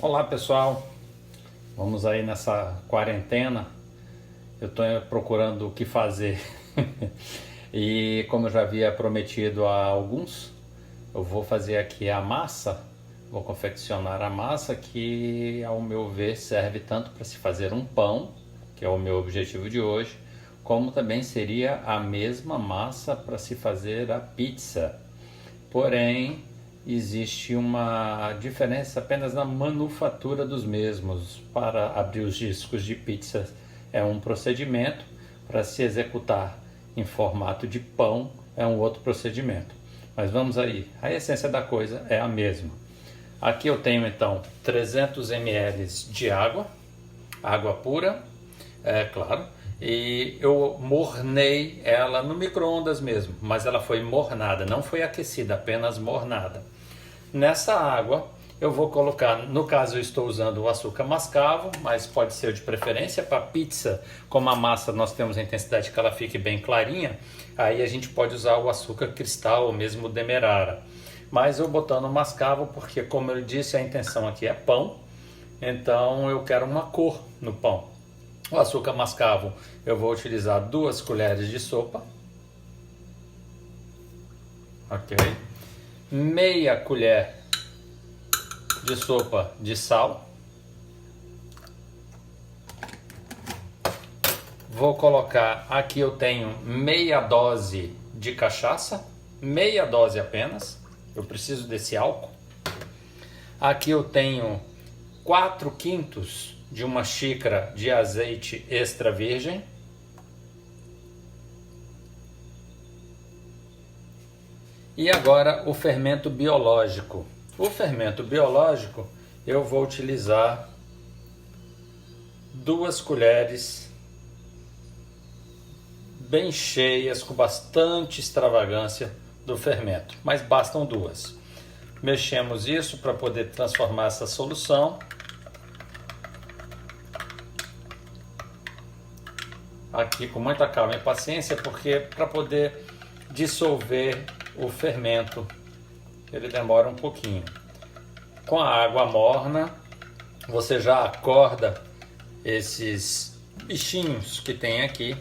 Olá pessoal, vamos aí nessa quarentena. Eu estou procurando o que fazer e como eu já havia prometido a alguns, eu vou fazer aqui a massa, vou confeccionar a massa que ao meu ver serve tanto para se fazer um pão, que é o meu objetivo de hoje, como também seria a mesma massa para se fazer a pizza. Porém, existe uma diferença apenas na manufatura dos mesmos. Para abrir os discos de pizza é um procedimento, para se executar em formato de pão é um outro procedimento. Mas vamos aí, a essência da coisa é a mesma. Aqui eu tenho então 300 ml de água pura, é claro, e eu mornei ela no micro-ondas mesmo, mas ela foi mornada, não foi aquecida, apenas mornada. Nessa água eu vou colocar, no caso eu estou usando o açúcar mascavo, mas pode ser de preferência para pizza, como a massa nós temos a intensidade que ela fique bem clarinha, aí a gente pode usar o açúcar cristal ou mesmo o demerara. Mas eu botando mascavo porque, como eu disse, a intenção aqui é pão, então eu quero uma cor no pão. O açúcar mascavo eu vou utilizar 2 colheres de sopa, ok? Meia colher de sopa de sal. Vou colocar aqui, eu tenho meia dose de cachaça, meia dose apenas, eu preciso desse álcool. Aqui eu tenho 4/5 de uma xícara de azeite extra virgem. E agora o fermento biológico. O fermento biológico eu vou utilizar 2 colheres bem cheias, com bastante extravagância do fermento, mas bastam 2. Mexemos isso para poder transformar essa solução. Aqui com muita calma e paciência, porque para poder dissolver o fermento ele demora um pouquinho. Com a água morna você já acorda esses bichinhos que tem aqui,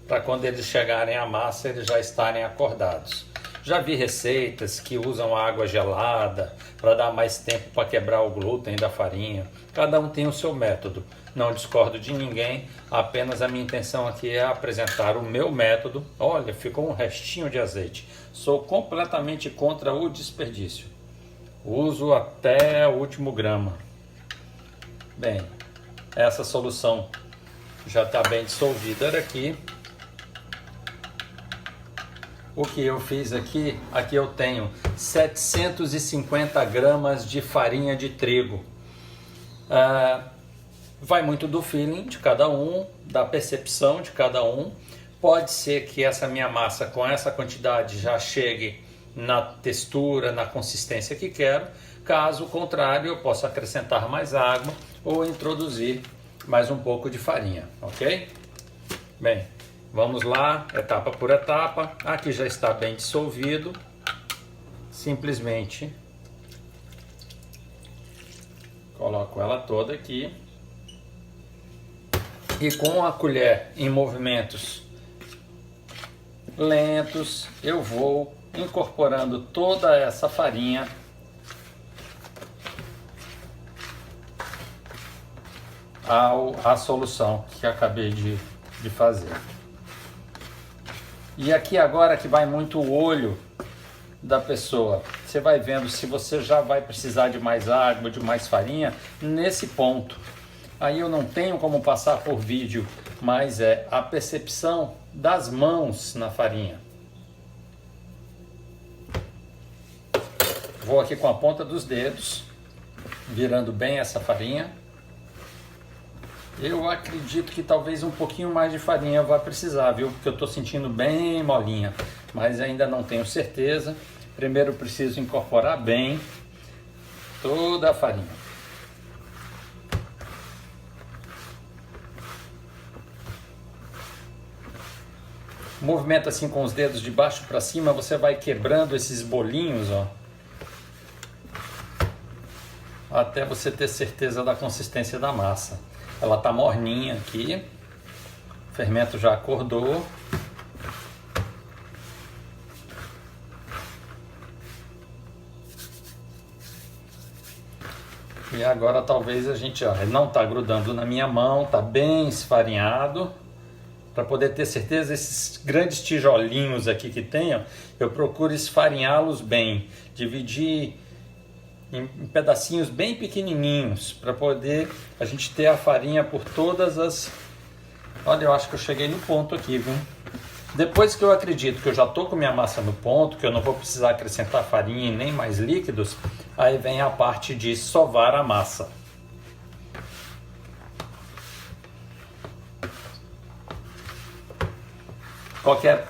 para quando eles chegarem à massa eles já estarem acordados. Já vi receitas que usam água gelada para dar mais tempo para quebrar o glúten da farinha. Cada um tem o seu método. Não discordo de ninguém, apenas a minha intenção aqui é apresentar o meu método. Olha, ficou um restinho de azeite. Sou completamente contra o desperdício. Uso até o último grama. Bem, essa solução já está bem dissolvida aqui. O que eu fiz aqui eu tenho 750 gramas de farinha de trigo. Vai muito do feeling de cada um, da percepção de cada um. Pode ser que essa minha massa com essa quantidade já chegue na textura, na consistência que quero. Caso contrário, eu posso acrescentar mais água ou introduzir mais um pouco de farinha, ok? Bem, vamos lá, etapa por etapa. Aqui já está bem dissolvido. Simplesmente coloco ela toda aqui. E com a colher em movimentos lentos, eu vou incorporando toda essa farinha à solução que acabei de fazer. E aqui agora que vai muito o olho da pessoa. Você vai vendo se você já vai precisar de mais água, de mais farinha, nesse ponto. Aí eu não tenho como passar por vídeo, mas é a percepção das mãos na farinha. Vou aqui com a ponta dos dedos, virando bem essa farinha. Eu acredito que talvez um pouquinho mais de farinha eu vá precisar, viu? Porque eu estou sentindo bem molinha, mas ainda não tenho certeza. Primeiro preciso incorporar bem toda a farinha. Movimenta assim com os dedos de baixo para cima, você vai quebrando esses bolinhos, ó. até você ter certeza da consistência da massa. Ela tá morninha aqui, o fermento já acordou. E agora talvez a gente, ó, ele não está grudando na minha mão, está bem esfarinhado. Para poder ter certeza, esses grandes tijolinhos aqui que tem, ó, eu procuro esfarinhá-los bem, dividir em pedacinhos bem pequenininhos, para poder a gente ter a farinha por todas as... Olha, eu acho que eu cheguei no ponto aqui, viu? Depois que eu acredito que eu já estou com minha massa no ponto, que eu não vou precisar acrescentar farinha e nem mais líquidos, aí vem a parte de sovar a massa. Qualquer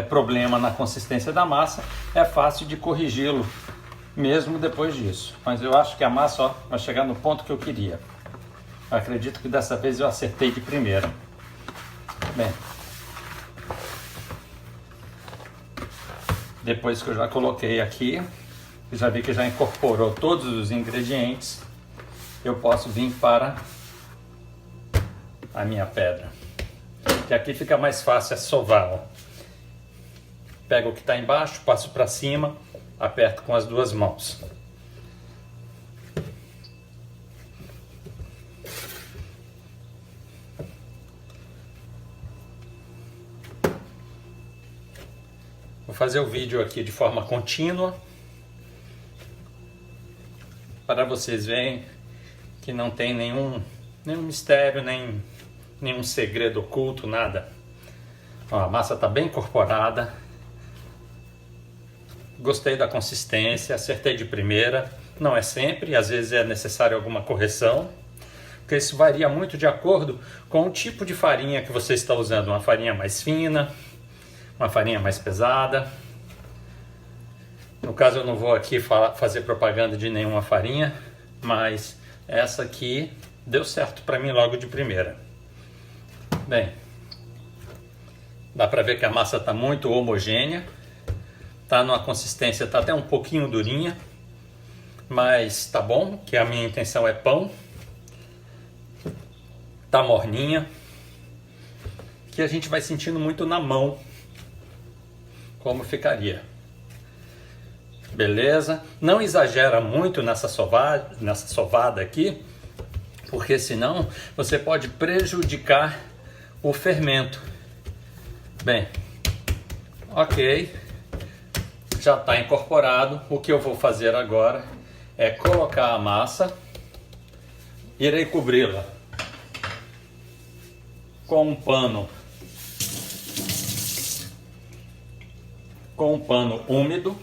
problema na consistência da massa é fácil de corrigi-lo, mesmo depois disso. Mas eu acho que a massa, ó, vai chegar no ponto que eu queria. Eu acredito que dessa vez eu acertei de primeira. Bem, depois que eu já coloquei aqui, já vi que já incorporou todos os ingredientes, eu posso vir para a minha pedra. Que aqui fica mais fácil sovar. Ó. Pego o que está embaixo, passo para cima, aperto com as duas mãos. Vou fazer o vídeo aqui de forma contínua, para vocês verem que não tem nenhum mistério, nenhum segredo oculto, nada. Ó, a massa está bem incorporada. Gostei da consistência, acertei de primeira. Não é sempre, às vezes é necessário alguma correção, porque isso varia muito de acordo com o tipo de farinha que você está usando. Uma farinha mais fina, uma farinha mais pesada. No caso eu não vou aqui fazer propaganda de nenhuma farinha, mas essa aqui deu certo para mim logo de primeira. Bem, dá para ver que a massa está muito homogênea, está numa consistência, está até um pouquinho durinha, mas tá bom, que a minha intenção é pão. Tá morninha, que a gente vai sentindo muito na mão como ficaria. Beleza? Não exagera muito nessa sovada aqui, porque senão você pode prejudicar o fermento. Bem, ok, já está incorporado. O que eu vou fazer agora é colocar a massa, irei cobri-la com um pano úmido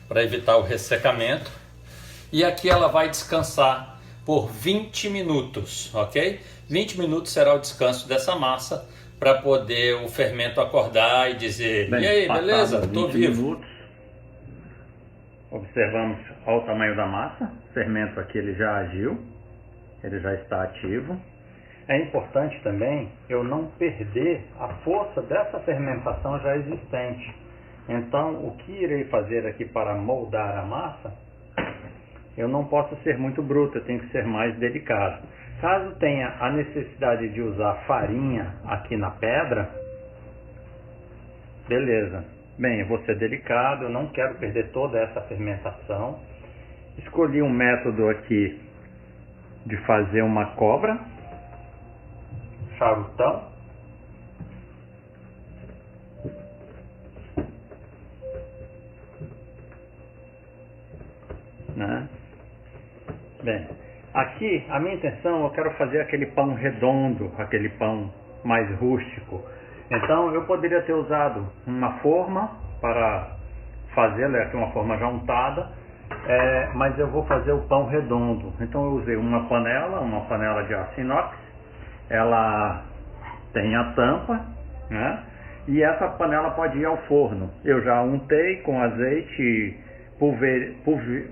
para evitar o ressecamento, e aqui ela vai descansar por 20 minutos, ok? 20 minutos será o descanso dessa massa para poder o fermento acordar e dizer: bem, e aí, beleza? Tô vivo. Minutos, observamos ao tamanho da massa, o fermento aqui ele já agiu, ele já está ativo. É importante também eu não perder a força dessa fermentação já existente. Então, o que irei fazer aqui para moldar a massa, eu não posso ser muito bruto, eu tenho que ser mais delicado. Caso tenha a necessidade de usar farinha aqui na pedra, beleza. Bem, eu vou ser delicado, eu não quero perder toda essa fermentação. Escolhi um método aqui de fazer uma cobra, charutão. Né? Bem, aqui a minha intenção, eu quero fazer aquele pão redondo, aquele pão mais rústico. Então eu poderia ter usado uma forma para fazê-lo, aqui uma forma já untada, mas eu vou fazer o pão redondo. Então eu usei uma panela de aço inox. Ela tem a tampa, né? E essa panela pode ir ao forno. Eu já untei com azeite,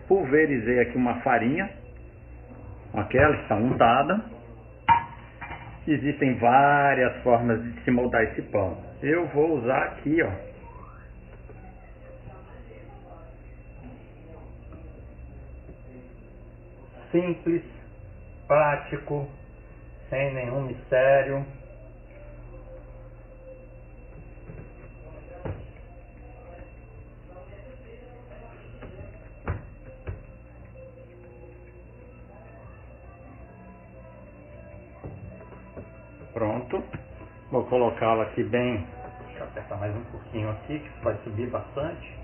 pulverizei aqui uma farinha, ok? Ela está untada. Existem várias formas de se moldar esse pão. Eu vou usar aqui, ó, simples, prático, sem nenhum mistério. Pronto, vou colocá-la aqui bem, deixa eu apertar mais um pouquinho aqui, que vai subir bastante.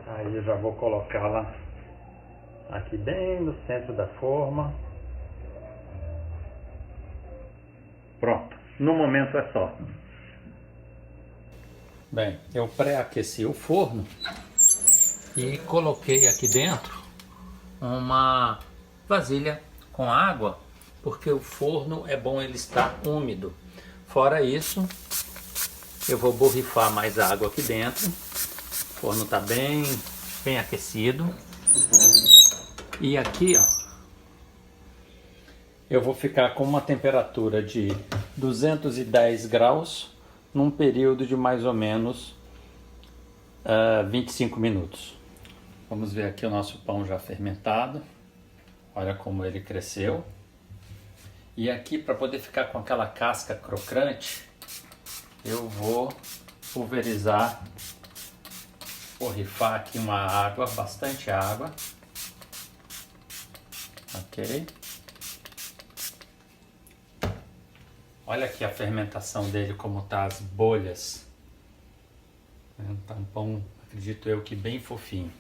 Aí eu já vou colocá-la aqui bem no centro da forma. Pronto, no momento é só. Bem, eu pré-aqueci o forno e coloquei aqui dentro uma vasilha com água, porque o forno é bom ele estar úmido. Fora isso, eu vou borrifar mais água aqui dentro. O forno está bem aquecido. E aqui, ó, eu vou ficar com uma temperatura de 210 graus num período de mais ou menos 25 minutos. Vamos ver aqui o nosso pão já fermentado. Olha como ele cresceu. E aqui, para poder ficar com aquela casca crocante, eu vou pulverizar, borrifar aqui uma água, bastante água. Ok. Olha aqui a fermentação dele, como tá as bolhas. Tá um pão, acredito eu, que bem fofinho.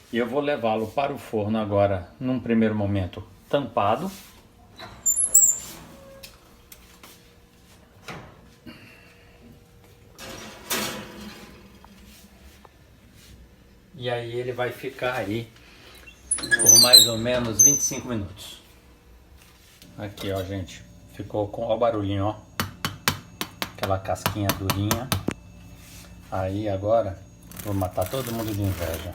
E eu vou levá-lo para o forno agora, num primeiro momento, tampado. E aí ele vai ficar aí por mais ou menos 25 minutos. Aqui, ó, gente. Ficou com, ó, o barulhinho, ó. Aquela casquinha durinha. Aí agora vou matar todo mundo de inveja.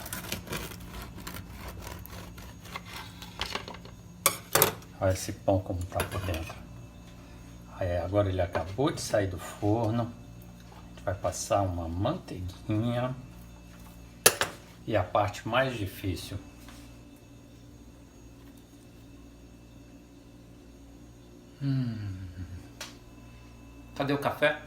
Olha esse pão como tá por dentro. Aí agora ele acabou de sair do forno. A gente vai passar uma manteiguinha. E a parte mais difícil. Cadê o café?